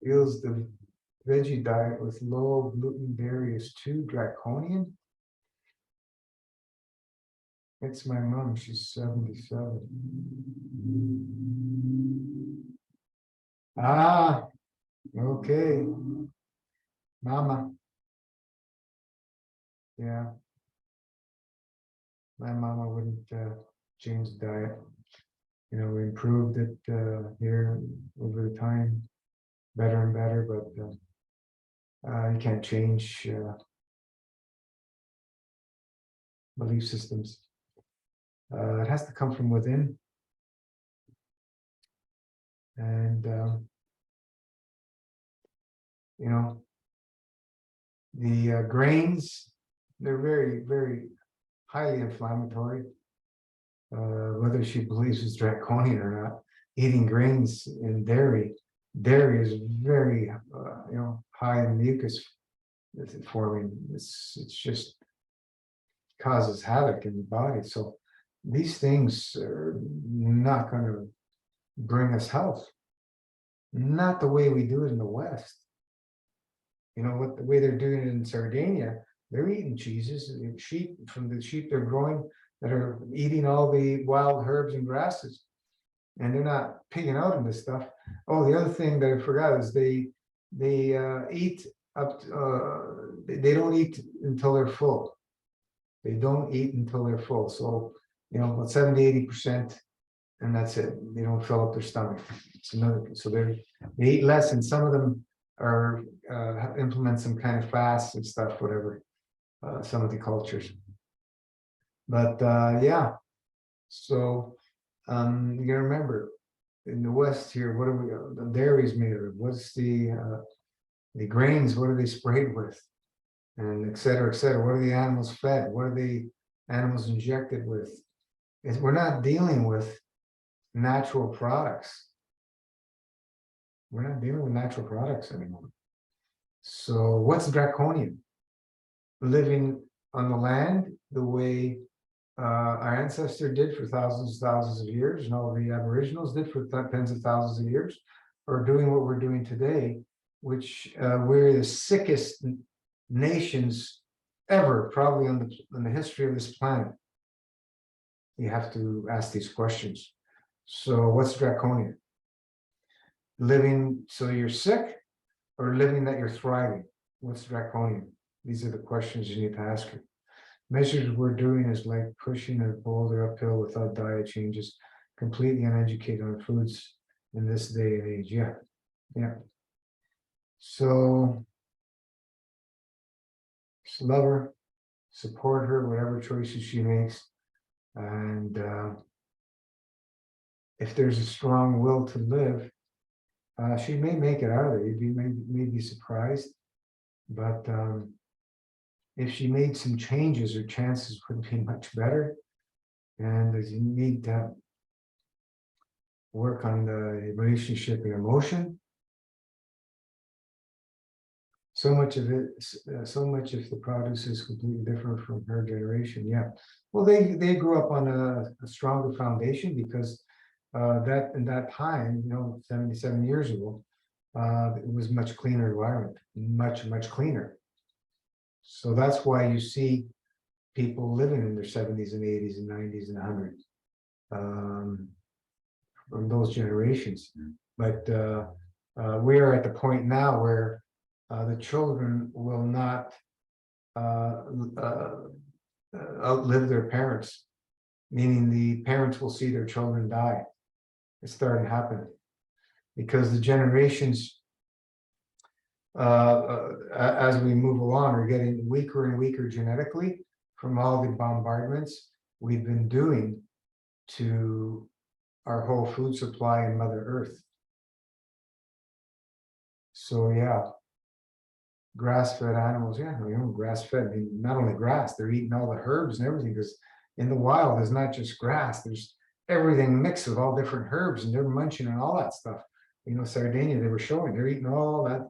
Feels the veggie diet with low gluten dairy is too draconian. It's my mom, she's 77. Ah, okay. Mama. Yeah. My mama wouldn't change the diet. We improved it here over the time, better and better, but you can't change belief systems. It has to come from within. And, the grains, they're very, very highly inflammatory. Whether she believes it's draconian or not, eating grains and dairy is very, high in mucus forming. It's just causes havoc in the body. So these things are not going to bring us health. Not the way we do it in the West. What the way they're doing it in Sardinia, they're eating cheeses, sheep from the sheep they're growing that are eating all the wild herbs and grasses, and they're not pigging out on this stuff. Oh, the other thing that I forgot is they eat up. They don't eat until they're full. They don't eat until they're full. So about 70–80%, and that's it. They don't fill up their stomach. It's another. So they eat less, and some of them are implement some kind of fast and stuff, whatever. Some of the cultures. But yeah, so you gotta remember, in the West here, what are we? The dairy's made of? What's the grains? What are they sprayed with? And et cetera, et cetera. What are the animals fed? What are the animals injected with? We're not dealing with natural products. We're not dealing with natural products anymore. So what's draconian? Living on the land the way our ancestor did for thousands of years, and all the Aboriginals did for tens of thousands of years, or doing what we're doing today, which we're the sickest nations ever, probably in the history of this planet. You have to ask these questions. So what's draconian? Living so you're sick, or living that you're thriving? What's draconian? These are the questions you need to ask her. Measures we're doing is like pushing a boulder uphill without diet changes, completely uneducated on foods in this day and age. Yeah, yeah. So just love her, support her, whatever choices she makes. And if there's a strong will to live, she may make it out of it. You may be surprised. But if she made some changes, her chances would be much better. And as you need to work on the relationship and emotion, so much of it, so much if the produce is completely different from her generation. Yeah, well, they grew up on a stronger foundation because that in that time, 77 years ago, it was much cleaner environment, much cleaner. So that's why you see people living in their 70s and 80s and 90s and 100s from those generations. But we are at the point now where the children will not outlive their parents, meaning the parents will see their children die. It's starting to happen because the generations, as we move along, are getting weaker and weaker genetically from all the bombardments we've been doing to our whole food supply and Mother Earth. So yeah, grass-fed animals, yeah, grass-fed, I mean, not only grass, they're eating all the herbs and everything, because in the wild, there's not just grass, there's everything mixed with all different herbs, and they're munching on all that stuff. Sardinia, they were showing, they're eating all that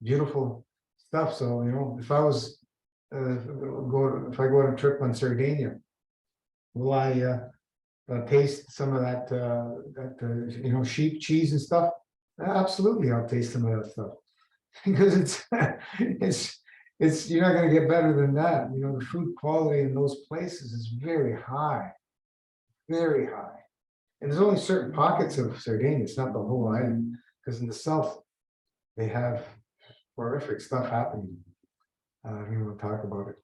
beautiful stuff. So, if I was, if I go on a trip on Sardinia, will I taste some of that, sheep cheese and stuff? Absolutely, I'll taste some of that stuff. Because it's you're not going to get better than that. The food quality in those places is very high, very high. And there's only certain pockets of Sardinia. It's not the whole island, because in the south they have horrific stuff happening. You want to talk about it.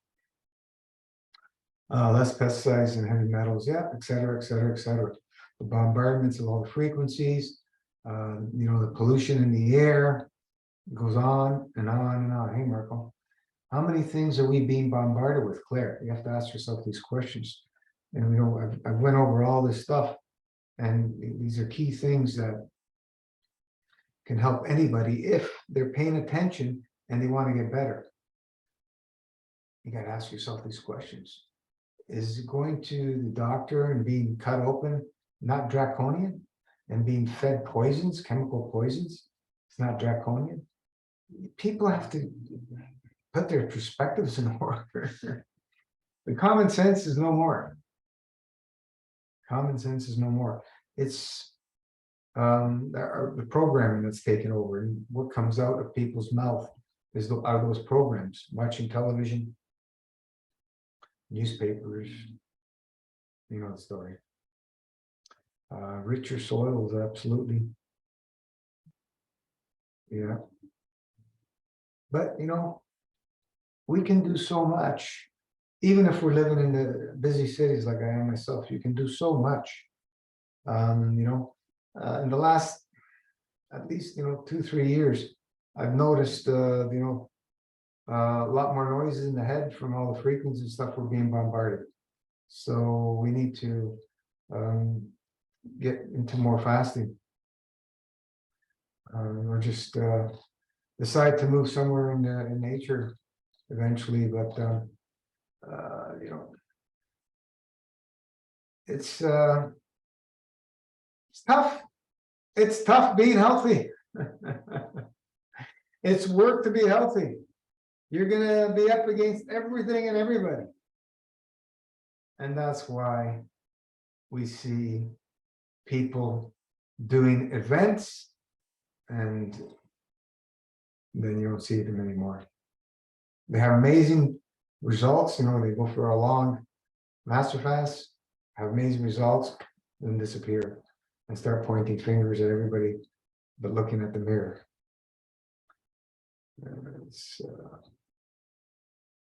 Less pesticides and heavy metals, yeah, et cetera, et cetera, et cetera. The bombardments of all the frequencies, the pollution in the air. It goes on and on and on. Hey, Marco, how many things are we being bombarded with, Claire? You have to ask yourself these questions. And I've went over all this stuff, and these are key things that can help anybody if they're paying attention and they want to get better. You got to ask yourself these questions. Is going to the doctor and being cut open not draconian? And being fed poisons, chemical poisons, it's not draconian? People have to put their perspectives in order. The common sense is no more. Common sense is no more. It's the programming that's taken over, and what comes out of people's mouth are those programs. Watching television, newspapers, you know the story. Richer soils, absolutely. Yeah. But we can do so much, even if we're living in the busy cities like I am myself. You can do so much. In the last at least 2-3 years, I've noticed a lot more noises in the head from all the frequencies and stuff we're being bombarded. So we need to get into more fasting, or just decide to move somewhere in nature eventually. But it's tough. It's tough being healthy. It's work to be healthy. You're gonna be up against everything and everybody. And that's why we see people doing events and then you don't see them anymore. They have amazing results, you know, they go for a long master fast, have amazing results, then disappear and start pointing fingers at everybody, but looking at the mirror.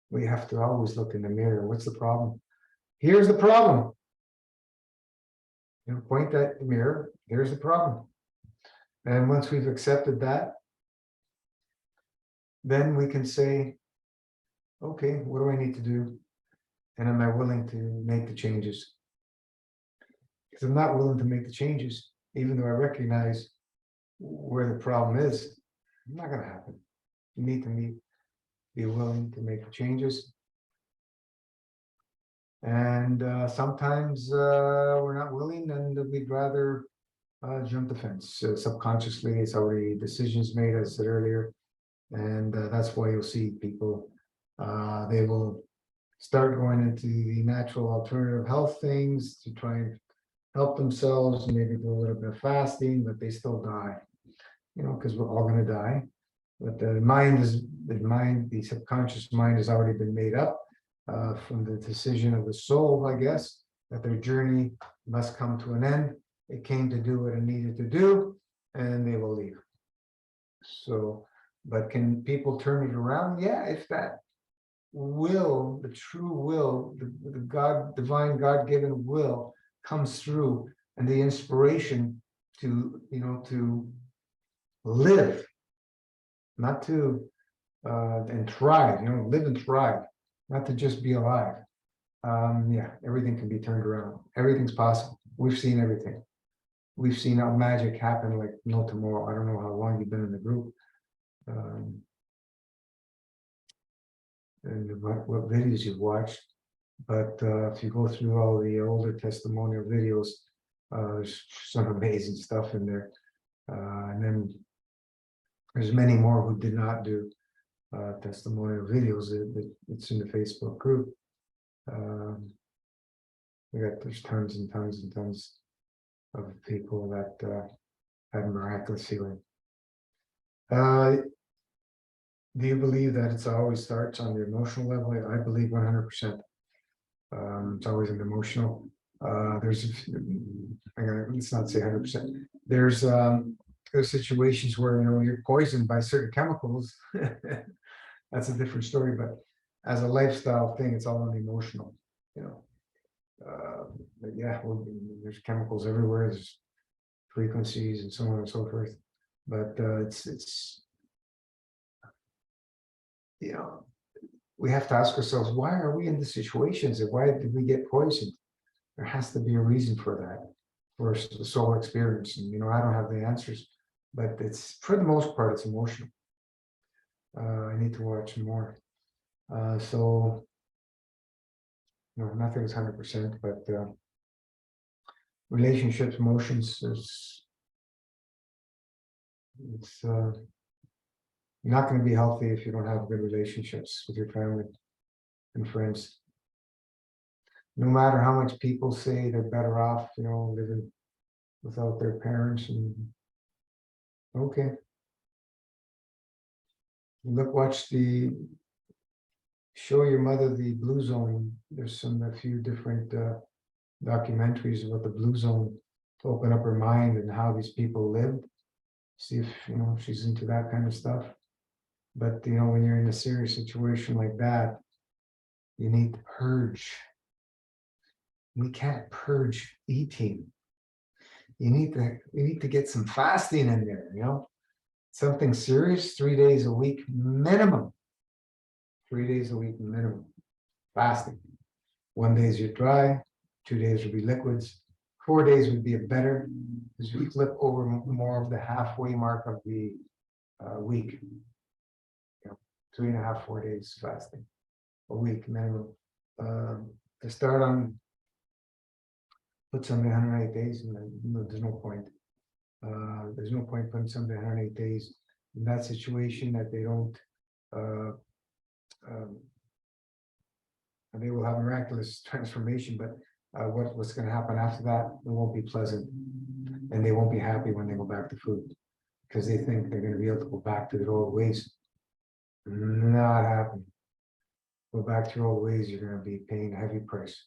We have to always look in the mirror. What's the problem? Here's the problem. You know, point at the mirror, here's the problem. And once we've accepted that, then we can say, okay, what do I need to do? And am I willing to make the changes? Because I'm not willing to make the changes, even though I recognize where the problem is, not going to happen. You need to be willing to make the changes. And sometimes we're not willing and we'd rather jump the fence. Subconsciously, it's already decisions made, as I said earlier. And that's why you'll see people, they will start going into the natural alternative health things to try and help themselves, maybe do a little bit of fasting, but they still die, you know, because we're all going to die. But the subconscious mind has already been made up from the decision of the soul, I guess, that their journey must come to an end. It came to do what it needed to do, and they will leave. So, but can people turn it around? Yeah, if that will, the true will, the God, divine God-given will comes through, and the inspiration to, you know, to live, not to and thrive, you know, live and thrive, not to just be alive. Yeah, everything can be turned around. Everything's possible. We've seen everything. We've seen how magic happen like no tomorrow. I don't know how long you've been in the group. And what videos you've watched, but if you go through all the older testimonial videos, there's some amazing stuff in there. And then there's many more who did not do testimonial videos. It's in the Facebook group. There's tons and tons and tons of people that had miraculous healing. Do you believe that it always starts on the emotional level? I believe 100%. It's always an emotional. Let's not say 100%. There's situations where, you know, you're poisoned by certain chemicals. That's a different story. But as a lifestyle thing, it's all on the emotional. You know. But yeah, well, there's chemicals everywhere. There's frequencies and so on and so forth. But it's you know, we have to ask ourselves, why are we in these situations and why did we get poisoned? There has to be a reason for that, for the soul experience. And, you know, I don't have the answers, but it's, for the most part, it's emotional. I need to watch more. So, you know, nothing's 100%, but relationships, emotions, it's not going to be healthy if you don't have good relationships with your family and friends. No matter how much people say they're better off, you know, living without their parents, and okay. Show your mother the Blue Zone. There's a few different documentaries about the Blue Zone to open up her mind and how these people lived. See if, you know, she's into that kind of stuff. But, you know, when you're in a serious situation like that, you need to purge. We can't purge eating. You need to get some fasting in there, you know, something serious, 3 days a week minimum. 3 days a week minimum fasting. 1 day you're dry, 2 days would be liquids. 4 days would be a better, because you flip over more of the halfway mark of the week. You know, 3.5, 4 days fasting a week minimum. To start on, put somebody 108 days, and there's no point. There's no point putting somebody 108 days in that situation, that they don't, and they will have miraculous transformation, but what's going to happen after that, it won't be pleasant, and they won't be happy when they go back to food, because they think they're going to be able to go back to their old ways. Not happening. Go back to your old ways, you're going to be paying a heavy price.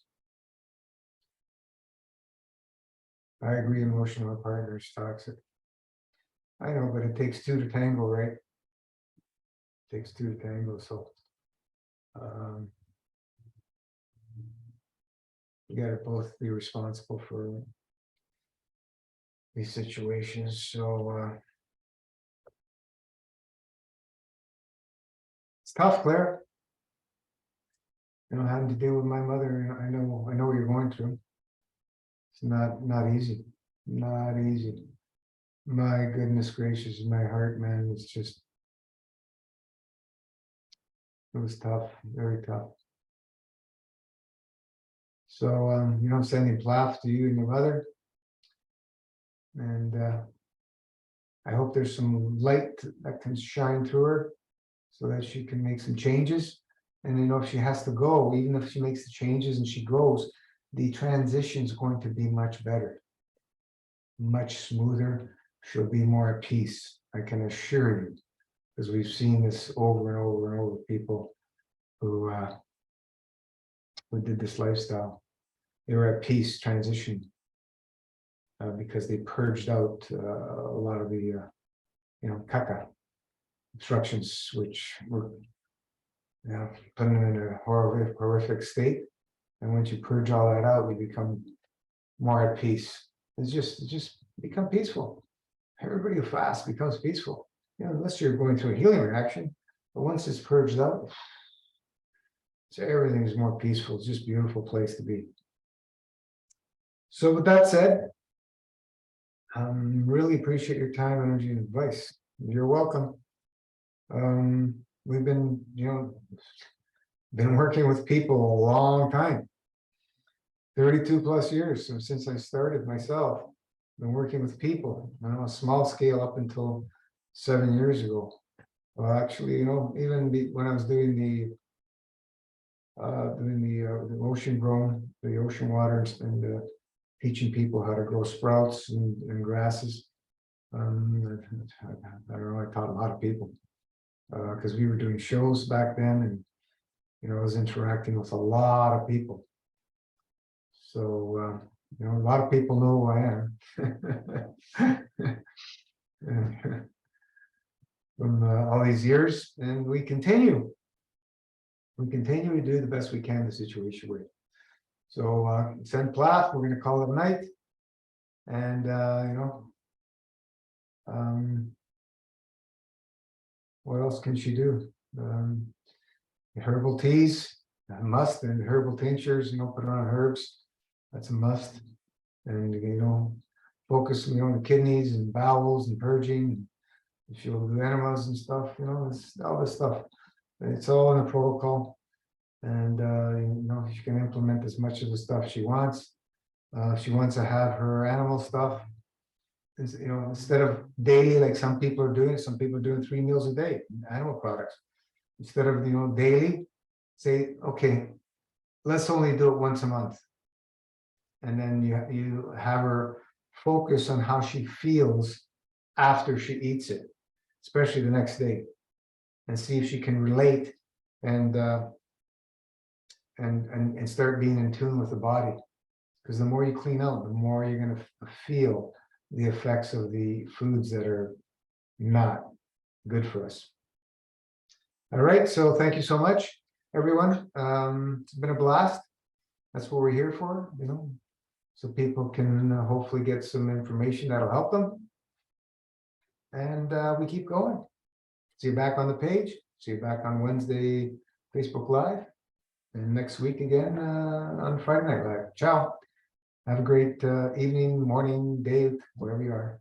I agree, emotional partner is toxic. I know, but it takes two to tango, right? It takes two to tango, so you got to both be responsible for these situations. So it's tough, Claire. You know, having to deal with my mother. I know what you're going through. It's not easy. Not easy. My goodness gracious, my heart, man, it's just, it was tough, very tough. So you know, I'm sending plaf to you and your mother, and I hope there's some light that can shine through her, so that she can make some changes. And you know, if she has to go, even if she makes the changes and she goes, the transition is going to be much better, much smoother. She'll be more at peace, I can assure you, because we've seen this over and over and over with people who did this lifestyle. They were at peace transition because they purged out a lot of the you know, kaka obstructions, which were, you know, putting them in a horrific state. And once you purge all that out, you become more at peace. It's just become peaceful. Everybody who fasts becomes peaceful, you know, unless you're going through a healing reaction. But once it's purged out, so everything is more peaceful. It's just a beautiful place to be. So with that said, really appreciate your time, energy, and advice. You're welcome. We've been, you know, working with people a long time, 32 plus years. So since I started myself, been working with people on a small scale up until 7 years ago. Well, actually, you know, even when I was doing the ocean grown, the ocean waters, and teaching people how to grow sprouts and grasses. I don't know, I taught a lot of people because we were doing shows back then, and you know, I was interacting with a lot of people. So you know, a lot of people know who I am from all these years, and we continue to do the best we can in the situation we're in. So send plaf, we're going to call it a night. And you know, what else can she do? Herbal teas, a must, and herbal tinctures, you know, put on herbs, that's a must. And you know, focus, you know, on the kidneys and bowels and purging. If you'll do enemas and stuff, you know, it's all this stuff. It's all in the protocol. And you know, she can implement as much of the stuff she wants. If she wants to have her animal stuff, you know, instead of daily, like some people are doing, some people are doing 3 meals a day, animal products. Instead of, you know, daily, say, okay, let's only do it once a month. And then you have her focus on how she feels after she eats it, especially the next day, and see if she can relate and start being in tune with the body. Because the more you clean out, the more you're going to feel the effects of the foods that are not good for us. All right, so thank you so much, everyone. It's been a blast. That's what we're here for, you know, so people can hopefully get some information that'll help them. And we keep going. See you back on the page. See you back on Wednesday, Facebook Live. And next week again on Friday Night Live. Ciao. Have a great evening, morning, day, wherever you are.